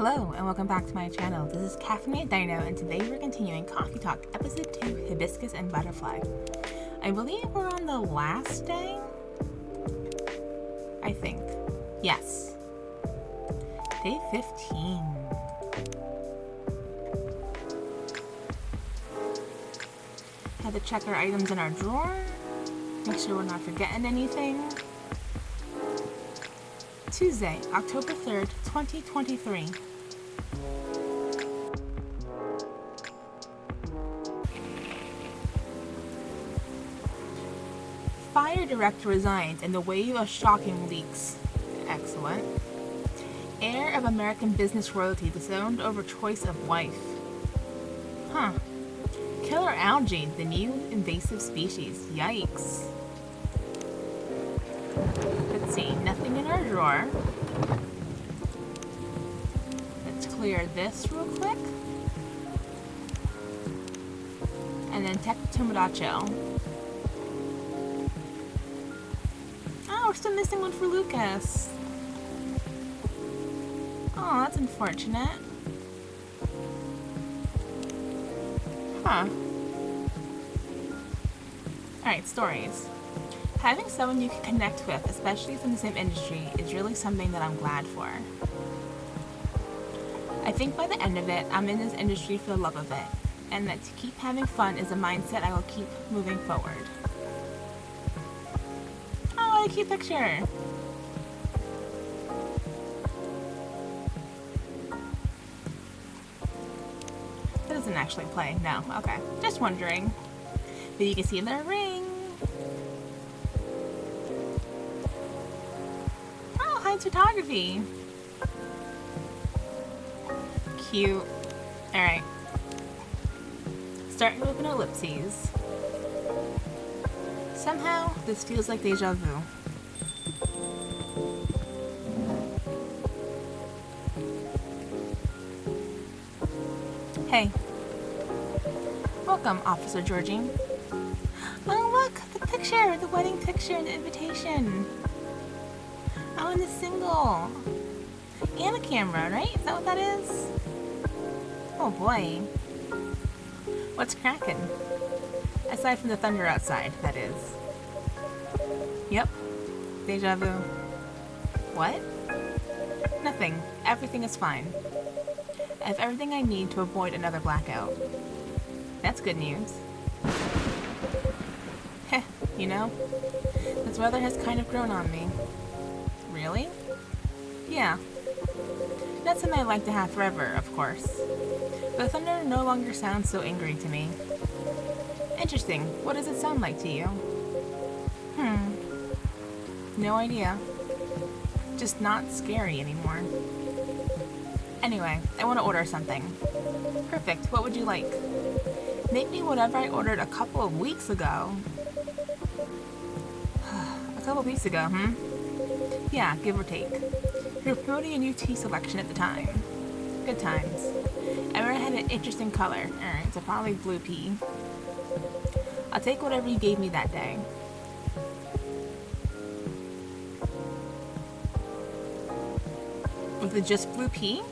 Hello and welcome back to my channel. This is Caffeinated Dino and today we're continuing Coffee Talk episode 2, Hibiscus and Butterfly. I believe we're on the last day? I think. Yes. Day 15. Had to check our items in our drawer. Make sure we're not forgetting anything. Tuesday, October 3rd, 2023. Fire director resigns in the wave of shocking leaks. Excellent. Heir of American business royalty disowned over choice of wife. Huh. Killer algae, the new invasive species. Yikes. Let's see, nothing in our drawer. Let's clear this real quick. And then Tech Tomodachi. Oh, we're still missing one for Lucas. Oh, that's unfortunate. Huh. Alright, stories. Having someone you can connect with, especially from the same industry, is really something that I'm glad for. I think by the end of it, I'm in this industry for the love of it, and that to keep having fun is a mindset I will keep moving forward. Oh, what a cute picture! That doesn't actually play, no, okay. Just wondering. But you can see their ring! Photography. Cute. Alright. Starting with an ellipses. Somehow, this feels like deja vu. Hey. Welcome, Officer Georgie. Oh look! The picture! The wedding picture and the invitation! Oh, and the single. And a camera, right? Is that what that is? Oh boy. What's cracking? Aside from the thunder outside, that is. Yep. Deja vu. What? Nothing. Everything is fine. I have everything I need to avoid another blackout. That's good news. Heh, you know? This weather has kind of grown on me. Really? Yeah. That's something I'd like to have forever, of course. But thunder no longer sounds so angry to me. Interesting. What does it sound like to you? No idea. Just not scary anymore. Anyway, I want to order something. Perfect. What would you like? Make me whatever I ordered a couple of weeks ago. A couple of weeks ago, Yeah, give or take. You're promoting a new tea selection at the time. Good times. Everyone had an interesting color. Alright, so probably blue pea. I'll take whatever you gave me that day. Was it just blue pea?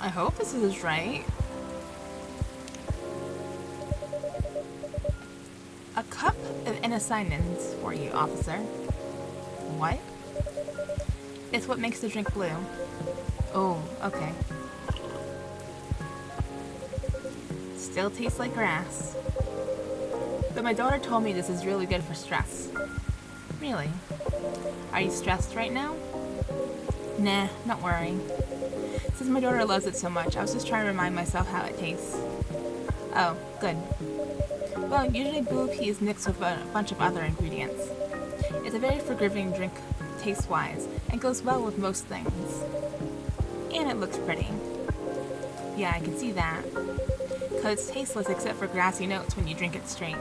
I hope this is right. A cup of an assignment for you, officer. What? It's what makes the drink blue. Oh, okay. Still tastes like grass. But my daughter told me this is really good for stress. Really? Are you stressed right now? Nah, don't worry. Since my daughter loves it so much, I was just trying to remind myself how it tastes. Oh, good. Well, usually blue pea is mixed with a bunch of other ingredients. It's a very forgiving drink taste-wise, and goes well with most things. And it looks pretty. Yeah, I can see that. Because it's tasteless except for grassy notes when you drink it straight.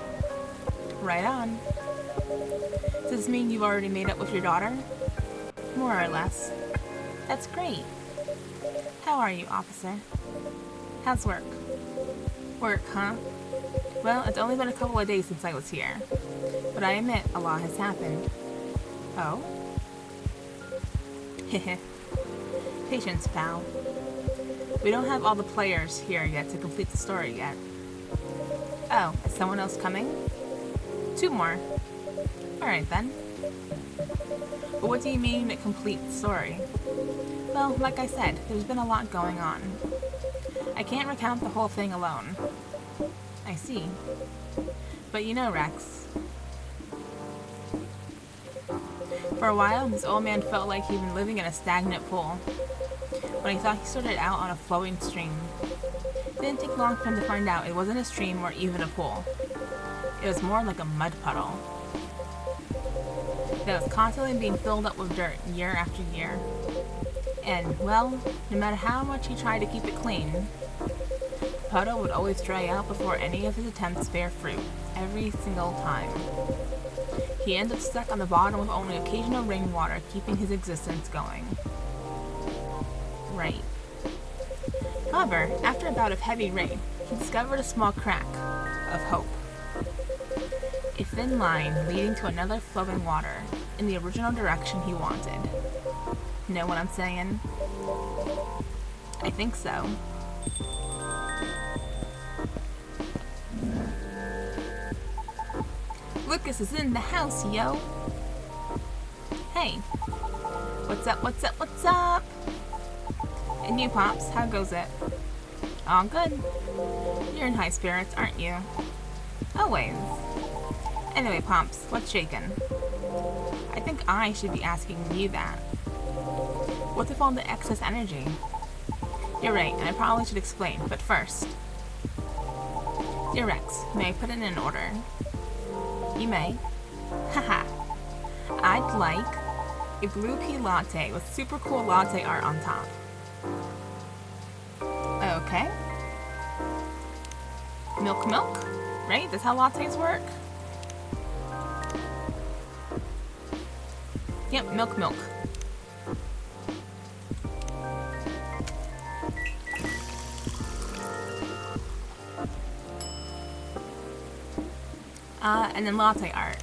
Right on. Does this mean you've already made up with your daughter? More or less. That's great. How are you, officer? How's work? Work, huh? Well, it's only been a couple of days since I was here. But I admit, a lot has happened. Oh? Heh. Patience, pal. We don't have all the players here yet to complete the story yet. Oh, is someone else coming? 2 more. Alright then. But what do you mean, complete the story? Well, like I said, there's been a lot going on. I can't recount the whole thing alone. I see. But you know, Rex. For a while, this old man felt like he'd been living in a stagnant pool. When he thought he started out on a flowing stream. It didn't take long for him to find out it wasn't a stream or even a pool. It was more like a mud puddle. That was constantly being filled up with dirt year after year. And, well, no matter how much he tried to keep it clean, the puddle would always dry out before any of his attempts bear fruit, every single time. He ended up stuck on the bottom with only occasional rainwater keeping his existence going. Right. However, after a bout of heavy rain, he discovered a small crack of hope. A thin line leading to another flowing water in the original direction he wanted. Know what I'm saying? I think so. Lucas is in the house, yo! Hey! What's up, what's up, what's up? And you, Pops, how goes it? All good. You're in high spirits, aren't you? Always. Anyway, Pops, what's shaking? I think I should be asking you that. What's with all the excess energy? You're right, and I probably should explain, but first. Dear Rex, may I put it in order? You may. Haha. I'd like a blue pea latte with super cool latte art on top. Okay. Milk, right? That's how lattes work? Yep, milk. And then latte art.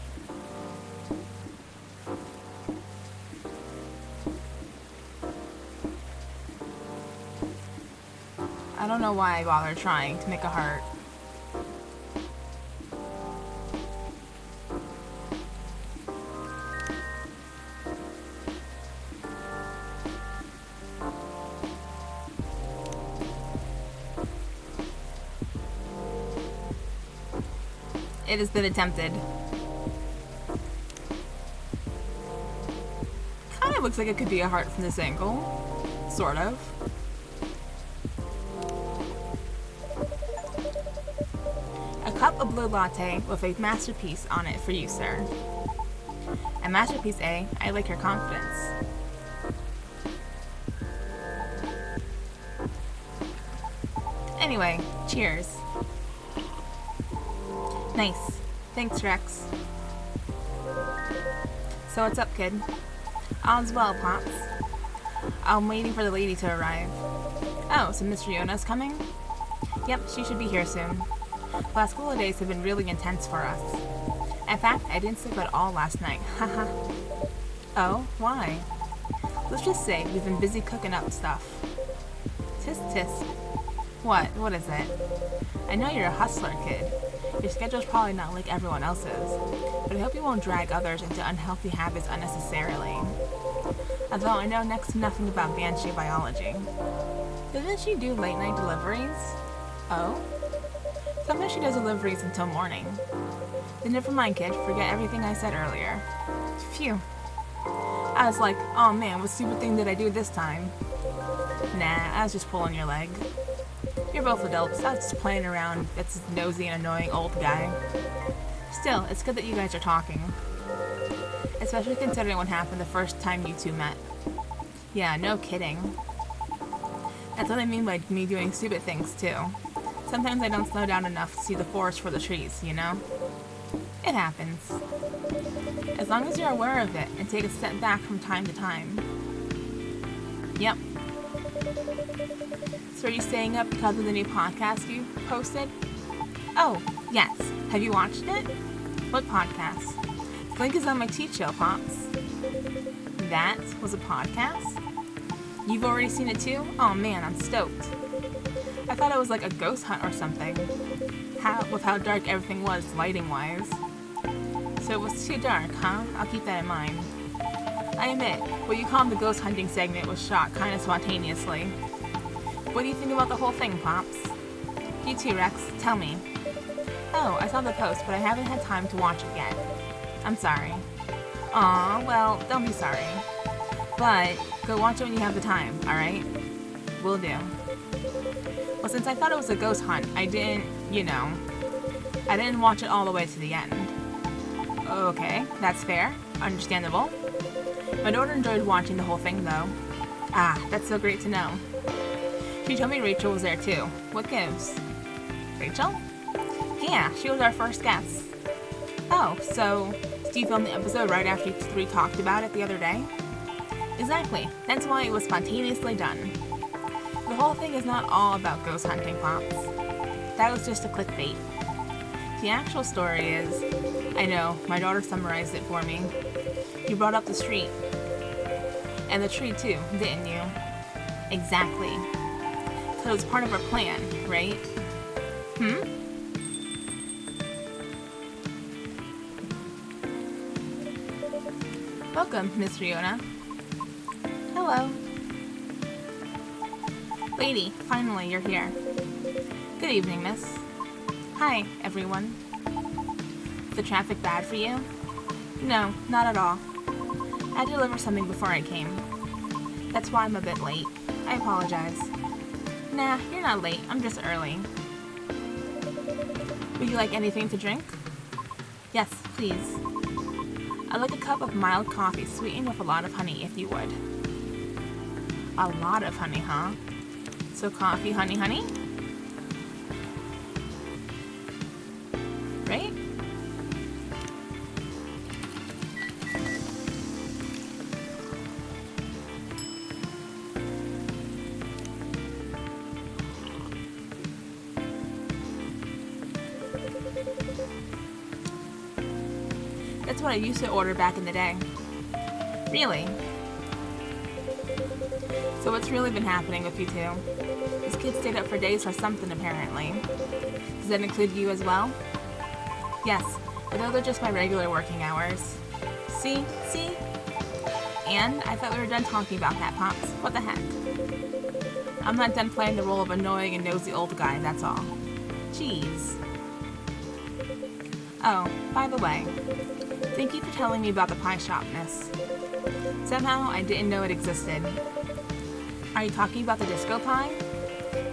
I don't know why I bothered trying to make a heart. It has been attempted. Kind of looks like it could be a heart from this angle. Sort of. A cup of blue latte with a masterpiece on it for you, sir. A masterpiece, eh? I like your confidence. Anyway, cheers. Nice. Thanks, Rex. So what's up, kid? All's well, Pops. I'm waiting for the lady to arrive. Oh, so Miss Riona's coming? Yep, she should be here soon. The last couple of days have been really intense for us. In fact, I didn't sleep at all last night. Haha. Oh, why? Let's just say we've been busy cooking up stuff. Tisk tisk. What is it? I know you're a hustler, kid. Your schedule's probably not like everyone else's, but I hope you won't drag others into unhealthy habits unnecessarily. Although I know next to nothing about Banshee biology. Doesn't she do late night deliveries? Oh? Sometimes she does deliveries until morning. Then never mind, kid. Forget everything I said earlier. Phew. I was like, oh man, what stupid thing did I do this time? Nah, I was just pulling your leg. You're both adults. I was just playing around. That's this nosy and annoying old guy. Still, it's good that you guys are talking. Especially considering what happened the first time you two met. Yeah, no kidding. That's what I mean by me doing stupid things, too. Sometimes I don't slow down enough to see the forest for the trees, you know? It happens. As long as you're aware of it and take a step back from time to time. Yep. So are you staying up because of the new podcast you posted? Oh, yes. Have you watched it? What podcast? The link is on my Teach Show, Pops. That was a podcast? You've already seen it too? Oh man, I'm stoked. I thought it was like a ghost hunt or something. With how dark everything was, lighting-wise. So it was too dark, huh? I'll keep that in mind. I admit, what you call the ghost hunting segment was shot kind of spontaneously. What do you think about the whole thing, Pops? You too, Rex. Tell me. Oh, I saw the post, but I haven't had time to watch it yet. I'm sorry. Aw, well, don't be sorry. But go watch it when you have the time, alright? Will do. Well, since I thought it was a ghost hunt, I didn't watch it all the way to the end. Okay, that's fair. Understandable. My daughter enjoyed watching the whole thing, though. Ah, that's so great to know. She told me Rachel was there, too. What gives? Rachel? Yeah, she was our first guest. Oh, so did you film the episode right after you three talked about it the other day? Exactly. That's why it was spontaneously done. The whole thing is not all about ghost hunting, Pops. That was just a clickbait. The actual story is... I know, my daughter summarized it for me. You brought up the street. And the tree too, didn't you? Exactly. So it was part of our plan, right? Welcome, Miss Riona. Hello. Lady, finally you're here. Good evening, miss. Hi, everyone. The traffic bad for you? No, not at all. I had to deliver something before I came. That's why I'm a bit late. I apologize. Nah, you're not late. I'm just early. Would you like anything to drink? Yes, please. I'd like a cup of mild coffee sweetened with a lot of honey, if you would. A lot of honey, huh? So coffee, honey, honey? Right? That's what I used to order back in the day. Really? So what's really been happening with you two? This kid stayed up for days for something, apparently. Does that include you as well? Yes, but those are just my regular working hours. See? And I thought we were done talking about that, Pops. What the heck? I'm not done playing the role of annoying and nosy old guy, that's all. Jeez. Oh, by the way, thank you for telling me about the pie shop, miss. Somehow I didn't know it existed. Are you talking about the disco pie?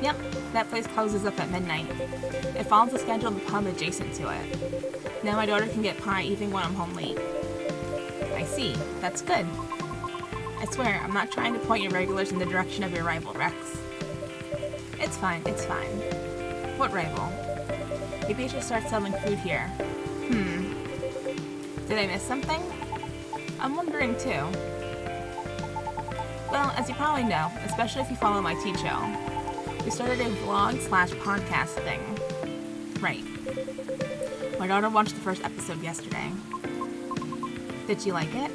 Yep, that place closes up at midnight. It follows the schedule of the pub adjacent to it. Now my daughter can get pie even when I'm home late. I see, that's good. I swear, I'm not trying to point your regulars in the direction of your rival, Rex. It's fine. What rival? Maybe I should start selling food here. Did I miss something? I'm wondering too. Well, as you probably know, especially if you follow my Teach Show, we started a vlog/podcast thing. Right. My daughter watched the first episode yesterday. Did she like it?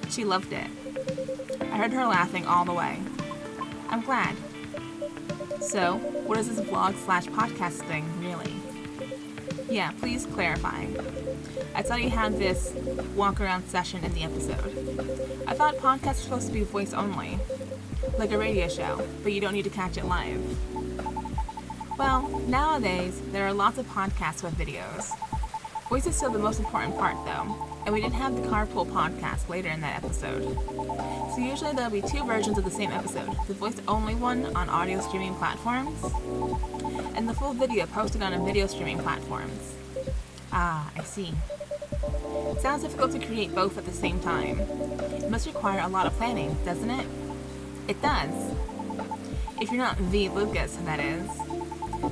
She loved it. I heard her laughing all the way. I'm glad. So, what is this vlog/podcast thing, really? Yeah, please clarify. I saw you had this walk-around session in the episode. I thought podcasts were supposed to be voice only, like a radio show, but you don't need to catch it live. Well, nowadays, there are lots of podcasts with videos. Voice is still the most important part, though, and we didn't have the carpool podcast later in that episode. So usually there'll be two versions of the same episode, the voice-only one on audio streaming platforms, and the full video posted on a video streaming platforms. Ah, I see. It sounds difficult to create both at the same time. It must require a lot of planning, doesn't it? It does. If you're not the Lucas, that is.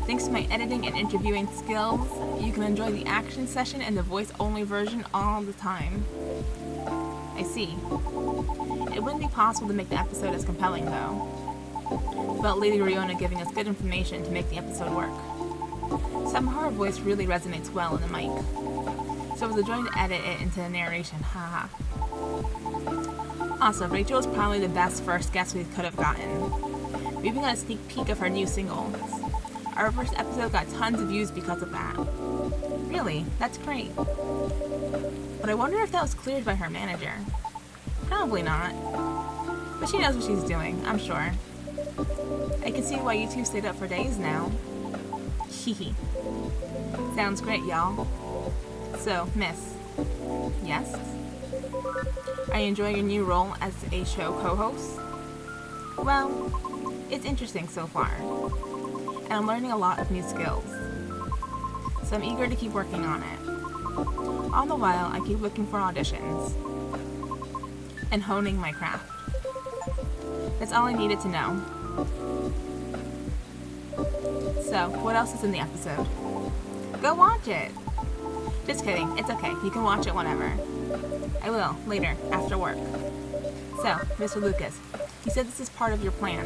Thanks to my editing and interviewing skills, you can enjoy the action session and the voice-only version all the time. I see. It wouldn't be possible to make the episode as compelling, though. about Lady Riona giving us good information to make the episode work. Somehow her voice really resonates well in the mic, so it was a joy to edit it into the narration, haha. Also, Rachel was probably the best first guest we could have gotten. We even got a sneak peek of her new single. Our first episode got tons of views because of that. Really, that's great. But I wonder if that was cleared by her manager. Probably not. But she knows what she's doing, I'm sure. I can see why you two stayed up for days now. Hehe. Sounds great, y'all. So, Miss. Yes? Are you enjoying your new role as a show co-host? Well, it's interesting so far. And I'm learning a lot of new skills. So I'm eager to keep working on it. All the while, I keep looking for auditions. And honing my craft. That's all I needed to know. So, what else is in the episode? Go watch it! Just kidding, it's okay, you can watch it whenever. I will, later, after work. So, Mr. Lucas, you said this is part of your plan.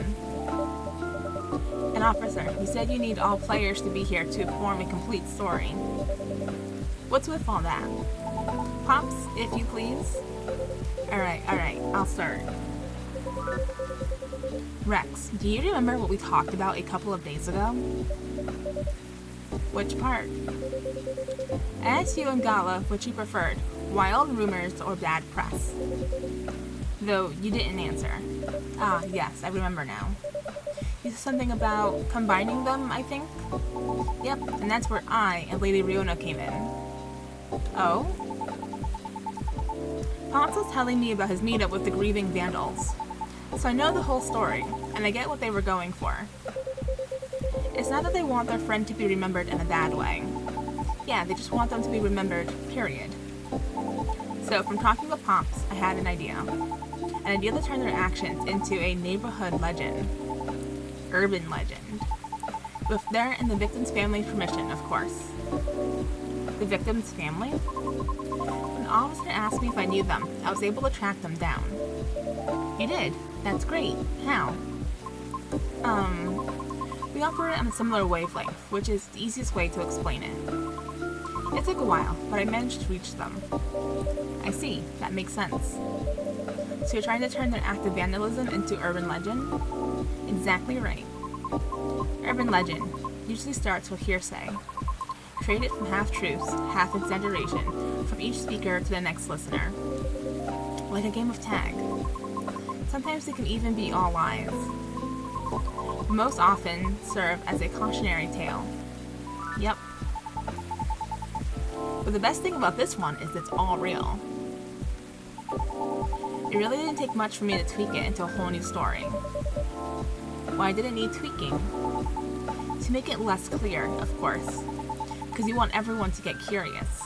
And officer, you said you need all players to be here to form a complete story. What's with all that? Pops, if you please? Alright, I'll start. Rex, do you remember what we talked about a couple of days ago? Which part? I asked you and Gala which you preferred, wild rumors or bad press. Though you didn't answer. Ah, yes, I remember now. You said something about combining them, I think? Yep, and that's where I and Lady Riona came in. Oh? Pops was telling me about his meetup with the grieving vandals. So I know the whole story, and I get what they were going for. It's not that they want their friend to be remembered in a bad way. Yeah, they just want them to be remembered, period. So from talking with Pops, I had an idea. An idea to turn their actions into a neighborhood legend. Urban legend. With their and the victim's family's permission, of course. The victim's family? When the officer asked me if I knew them, I was able to track them down. You did? That's great. How? We operate on a similar wavelength, which is the easiest way to explain it. It took a while, but I managed to reach them. I see. That makes sense. So you're trying to turn their act of vandalism into urban legend? Exactly right. Urban legend usually starts with hearsay, created from half-truths, half-exaggeration, from each speaker to the next listener. Like a game of tag. Sometimes it can even be all lies. Most often serve as a cautionary tale. Yep. But the best thing about this one is it's all real. It really didn't take much for me to tweak it into a whole new story. Why did it need tweaking? To make it less clear, of course, because you want everyone to get curious.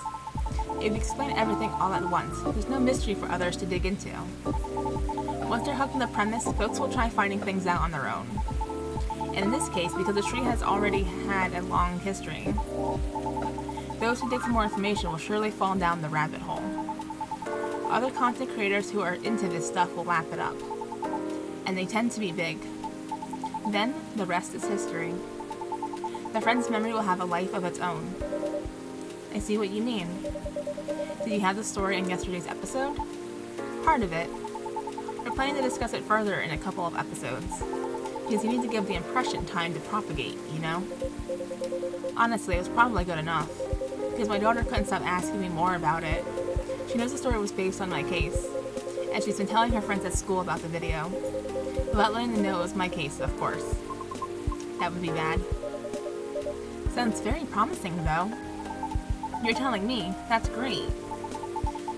If you explain everything all at once, there's no mystery for others to dig into. Once they're hooked on the premise, folks will try finding things out on their own. And in this case, because the tree has already had a long history, those who dig for more information will surely fall down the rabbit hole. Other content creators who are into this stuff will lap it up. And they tend to be big. Then, the rest is history. The friend's memory will have a life of its own. I see what you mean. Did you have the story in yesterday's episode? Part of it. We're planning to discuss it further in a couple of episodes. Because you need to give the impression time to propagate, you know? Honestly, it was probably good enough. Because my daughter couldn't stop asking me more about it. She knows the story was based on my case. And she's been telling her friends at school about the video. Without letting them know it was my case, of course. That would be bad. Sounds very promising, though. You're telling me. That's great.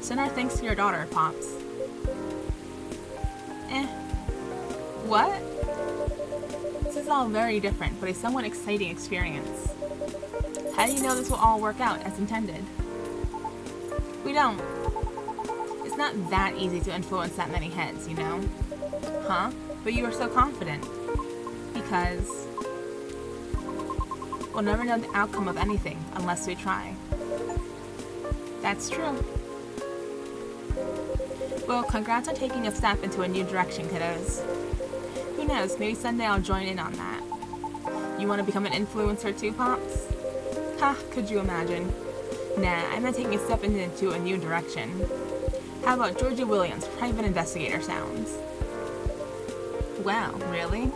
Send our thanks to your daughter, Pops. What? This is all very different, but a somewhat exciting experience. How do you know this will all work out as intended? We don't. It's not that easy to influence that many heads, you know? Huh? But you are so confident. Because we'll never know the outcome of anything unless we try. That's true. Well, congrats on taking a step into a new direction, kiddos. Who knows, maybe someday I'll join in on that. You want to become an influencer too, Pops? Ha, could you imagine? Nah, I'm not taking a step into a new direction. How about Georgia Williams, private investigator sounds? Wow, really?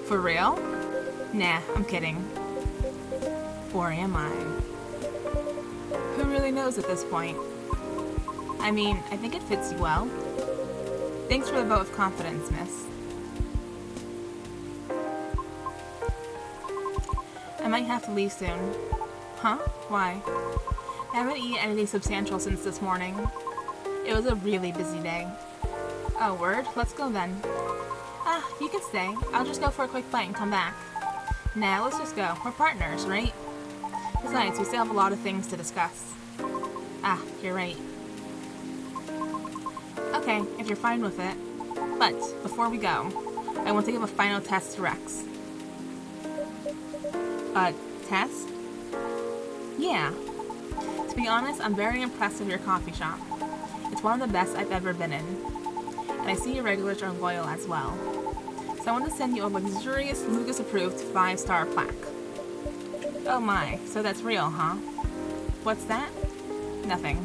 For real? Nah, I'm kidding. Or am I? Who really knows at this point? I mean, I think it fits you well. Thanks for the vote of confidence, miss. I might have to leave soon. Huh? Why? I haven't eaten anything substantial since this morning. It was a really busy day. Oh, word? Let's go then. Ah, you can stay. I'll just go for a quick bite and come back. Nah, let's just go. We're partners, right? Besides, we still have a lot of things to discuss. Ah, you're right. Okay, if you're fine with it. But, before we go, I want to give a final test to Rex. A test? Yeah. To be honest, I'm very impressed with your coffee shop. It's one of the best I've ever been in. And I see your regulars are loyal as well. So I want to send you a luxurious Lucas-approved 5-star plaque. Oh my, so that's real, huh? What's that? Nothing.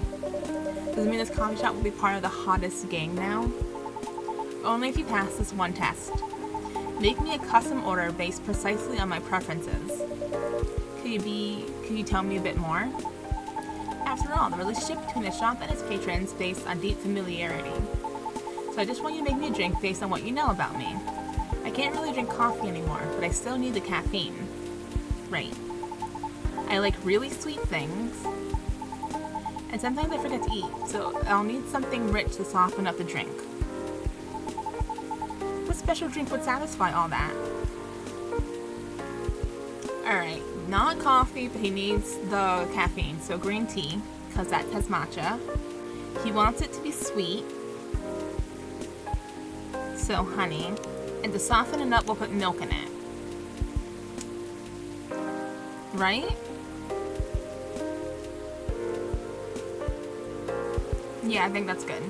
Does it mean this coffee shop will be part of the hottest gang now? Only if you pass this one test. Make me a custom order based precisely on my preferences. Could you tell me a bit more? After all, the relationship between the shop and its patrons is based on deep familiarity. So I just want you to make me a drink based on what you know about me. I can't really drink coffee anymore, but I still need the caffeine. Right. I like really sweet things. And sometimes I forget to eat, so I'll need something rich to soften up the drink. What special drink would satisfy all that? Alright, not coffee, but he needs the caffeine, so green tea, because that has matcha. He wants it to be sweet, so honey. And to soften it up, we'll put milk in it. Right? Yeah, I think that's good.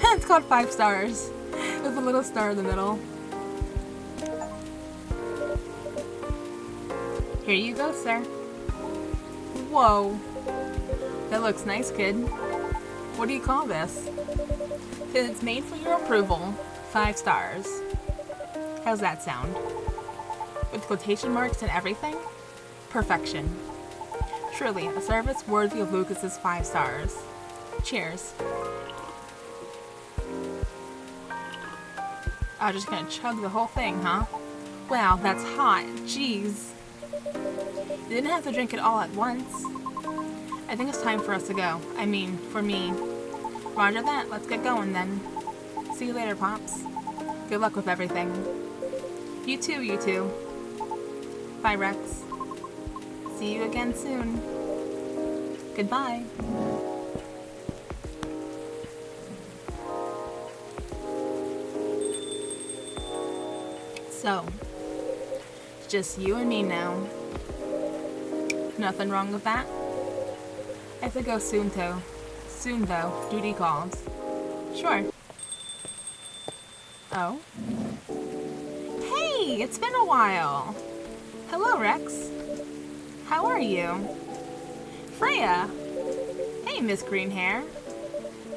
It's called 5 stars. With a little star in the middle. Here you go, sir. Whoa. That looks nice, kid. What do you call this? It's made for your approval. 5 stars. How's that sound? With quotation marks and everything? Perfection. Truly, a service worthy of Lucas's 5 stars. Cheers. I'm just gonna chug the whole thing, huh? Wow, that's hot. Jeez. You didn't have to drink it all at once. I think it's time for us to go. I mean, for me. Roger that. Let's get going then. See you later, Pops. Good luck with everything. You too, you two. Bye, Rex. See you again soon. Goodbye. So, it's just you and me now. Nothing wrong with that? I have to go soon, though. Duty calls. Sure. Oh? Hey, it's been a while. Hello, Rex. How are you? Freya. Hey, Miss Greenhair.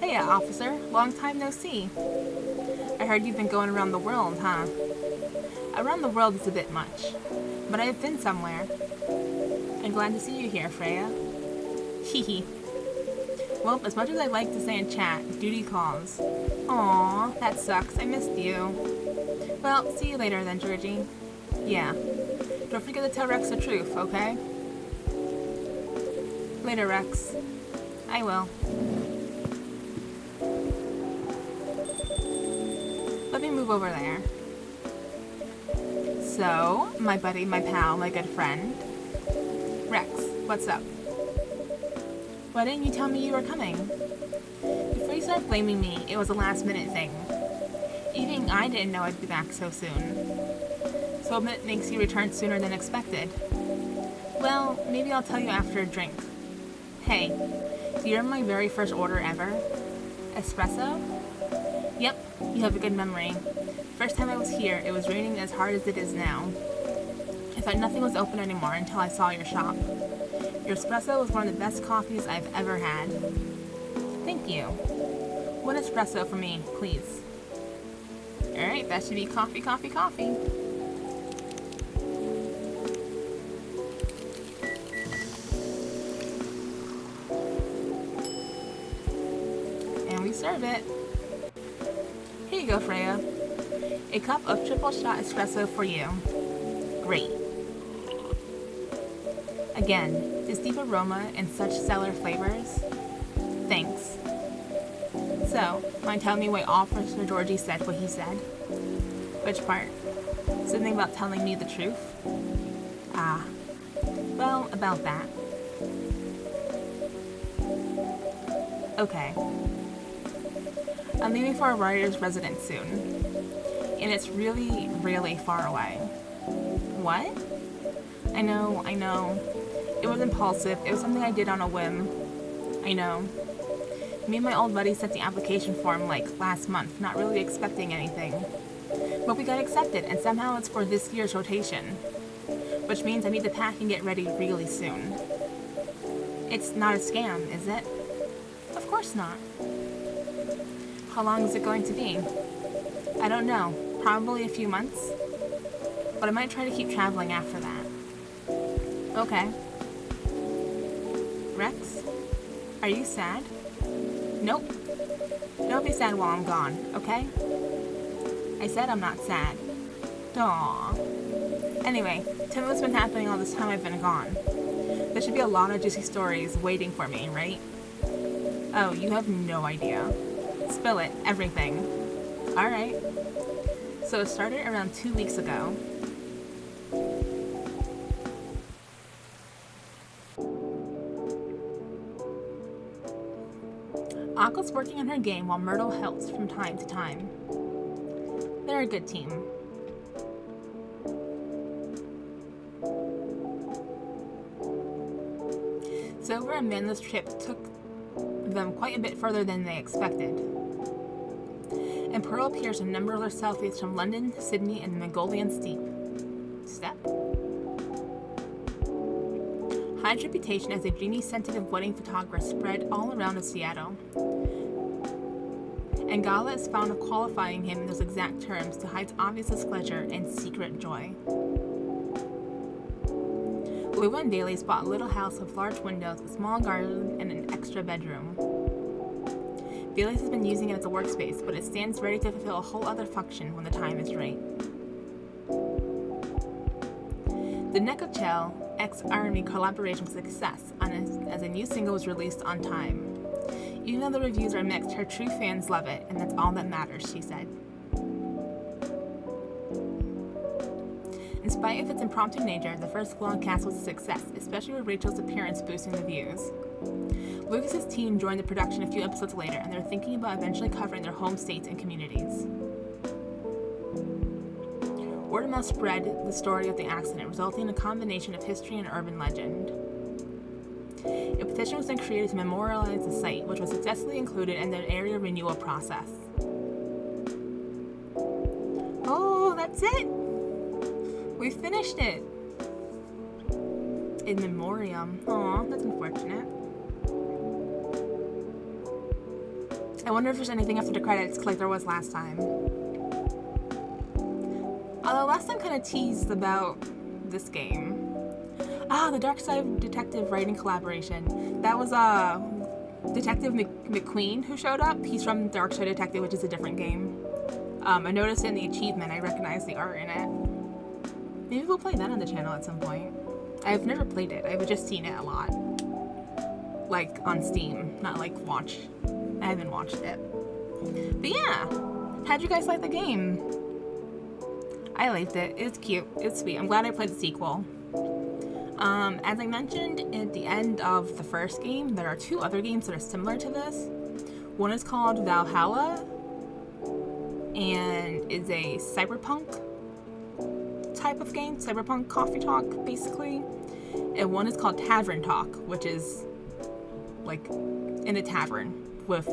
Hey, officer. Long time no see. I heard you've been going around the world, huh? Around the world is a bit much, but I have been somewhere. I'm glad to see you here, Freya. Hehe. Well, as much as I'd like to stay and chat, duty calls. Aww, that sucks. I missed you. Well, see you later then, Georgie. Yeah. Don't forget to tell Rex the truth, okay? Later, Rex. I will. Let me move over there. So, my buddy, my pal, my good friend. Rex, what's up? Why didn't you tell me you were coming? Before you start blaming me, it was a last-minute thing. Even I didn't know I'd be back so soon. So what makes you return sooner than expected? Well, maybe I'll tell you after a drink. Hey, do you remember my very first order ever? Espresso? Yep, you have a good memory. First time I was here, it was raining as hard as it is now. I thought nothing was open anymore until I saw your shop. Your espresso was one of the best coffees I've ever had. Thank you. One espresso for me, please. Alright, that should be coffee, coffee, coffee. And we serve it. Here you go, Freya. A cup of triple shot espresso for you. Great. Again, this deep aroma and such stellar flavors. Thanks. So, mind telling me what Officer Georgie said what he said? Which part? Something about telling me the truth? Ah. Well, about that. Okay. I'm leaving for a writer's residence soon. And it's really, really far away. What? I know. It was impulsive. It was something I did on a whim. I know. Me and my old buddy sent the application form like last month, not really expecting anything. But we got accepted, and somehow it's for this year's rotation. Which means I need to pack and get ready really soon. It's not a scam, is it? Of course not. How long is it going to be? I don't know. Probably a few months. But I might try to keep traveling after that. Okay. Rex? Are you sad? Nope. Don't be sad while I'm gone, okay? I said I'm not sad. Aww. Anyway, tell me what's been happening all this time I've been gone. There should be a lot of juicy stories waiting for me, right? Oh, you have no idea. Spill it. Everything. Alright. So it started around 2 weeks ago. Akko's working on her game while Myrtle helps from time to time. They're a good team. Silver and Manla's trip took them quite a bit further than they expected. And Pearl appears in numberless selfies from London, Sydney, and the Mongolian steppe. Hyde's reputation as a dreamy, sensitive wedding photographer spread all around of Seattle. And Gala is found of qualifying him in those exact terms to Hyde's obvious displeasure and secret joy. Lua and Bailey bought a little house with large windows, a small garden, and an extra bedroom. Bailey's has been using it as a workspace, but it stands ready to fulfill a whole other function when the time is right. The Nekochel X-Army collaboration was a success, as a new single was released on time. Even though the reviews are mixed, her true fans love it, and that's all that matters, she said. In spite of its impromptu nature, the first vlog cast was a success, especially with Rachel's appearance boosting the views. Lucas's team joined the production a few episodes later, and they're thinking about eventually covering their home states and communities. Word of mouth spread the story of the accident, resulting in a combination of history and urban legend. A petition was then created to memorialize the site, which was successfully included in the area renewal process. Oh, that's it! We finished it! In memoriam. Aw, that's unfortunate. I wonder if there's anything after the credits like there was last time. Although last time kind of teased about this game. Ah, the Dark Side Detective writing collaboration. That was Detective McQueen who showed up. He's from Dark Side Detective, which is a different game. I noticed in the achievement, I recognized the art in it. Maybe we'll play that on the channel at some point. I've never played it. I've just seen it a lot. Like, on Steam. Not like watch. I haven't watched it. But yeah! How'd you guys like the game? I liked it. It's cute. It's sweet. I'm glad I played the sequel. As I mentioned at the end of the first game, there are two other games that are similar to this. One is called Valhalla, and is a cyberpunk type of game, cyberpunk coffee talk, basically. And one is called Tavern Talk, which is like in a tavern with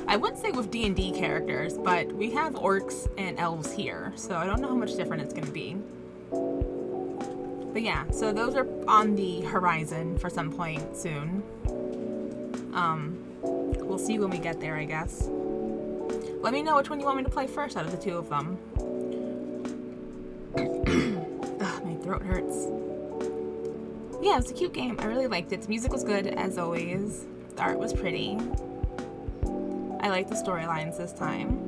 I would say with D&D characters, but we have orcs and elves here, so I don't know how much different it's going to be. But yeah, so those are on the horizon for some point soon. We'll see when we get there, I guess. Let me know which one you want me to play first out of the two of them. Ugh, my throat hurts. Yeah, it was a cute game. I really liked it. The music was good, as always. The art was pretty. I liked the storylines this time.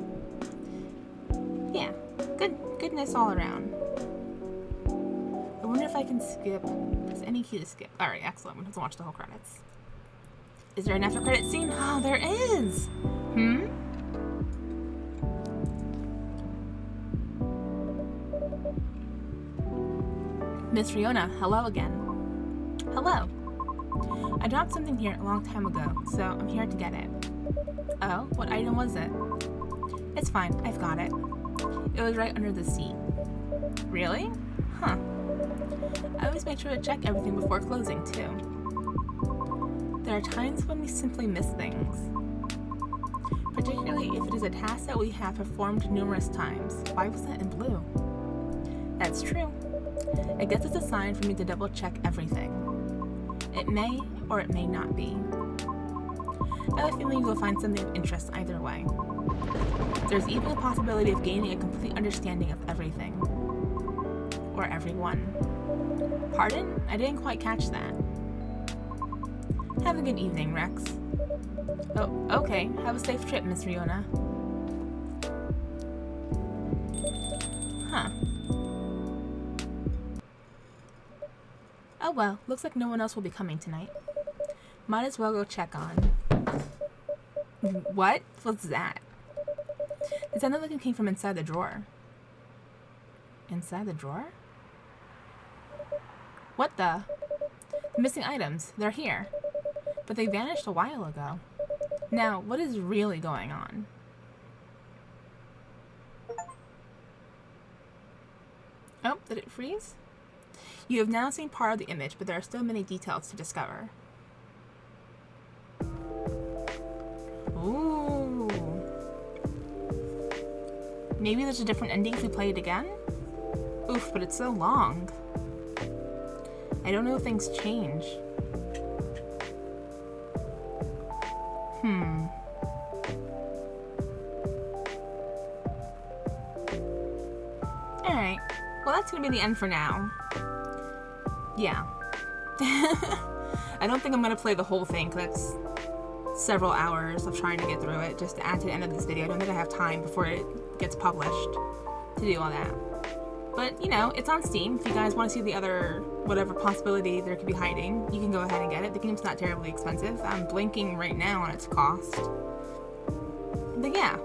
Yeah, goodness all around. I wonder if I can skip. There's any key to skip. Alright, excellent. We have to watch the whole credits. Is there an after credit scene? Oh, there is! Miss Riona, hello again. Hello. I dropped something here a long time ago, so I'm here to get it. Oh, what item was it? It's fine, I've got it. It was right under the seat. Really? Huh. I always make sure to check everything before closing, too. There are times when we simply miss things. Particularly if it is a task that we have performed numerous times. Why was that in blue? That's true. I guess it's a sign for me to double check everything. It may or it may not be. I have a feeling you'll find something of interest either way. There's even a possibility of gaining a complete understanding of everything. Or everyone. Pardon? I didn't quite catch that. Have a good evening, Rex. Oh, okay. Have a safe trip, Miss Riona. Huh. Oh well, looks like no one else will be coming tonight. Might as well go check on. What? What's that? It sounded like it came from inside the drawer. Inside the drawer? What the? The missing items. They're here. But they vanished a while ago. Now, what is really going on? Oh, did it freeze? You have now seen part of the image, but there are still many details to discover. Ooh. Maybe there's a different ending if we play it again? Oof, but it's so long. I don't know if things change. Alright. Well, that's gonna be the end for now. Yeah. I don't think I'm gonna play the whole thing, because that's several hours of trying to get through it just to add to the end of this video. I don't think I have time before it gets published to do all that. But, you know, it's on Steam. If you guys want to see the other, whatever possibility there could be hiding, you can go ahead and get it. The game's not terribly expensive. I'm blinking right now on its cost. But yeah.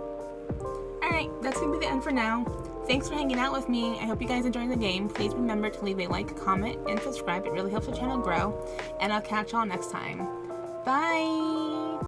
Alright, that's gonna be the end for now. Thanks for hanging out with me. I hope you guys enjoyed the game. Please remember to leave a like, comment, and subscribe. It really helps the channel grow. And I'll catch y'all next time. Bye!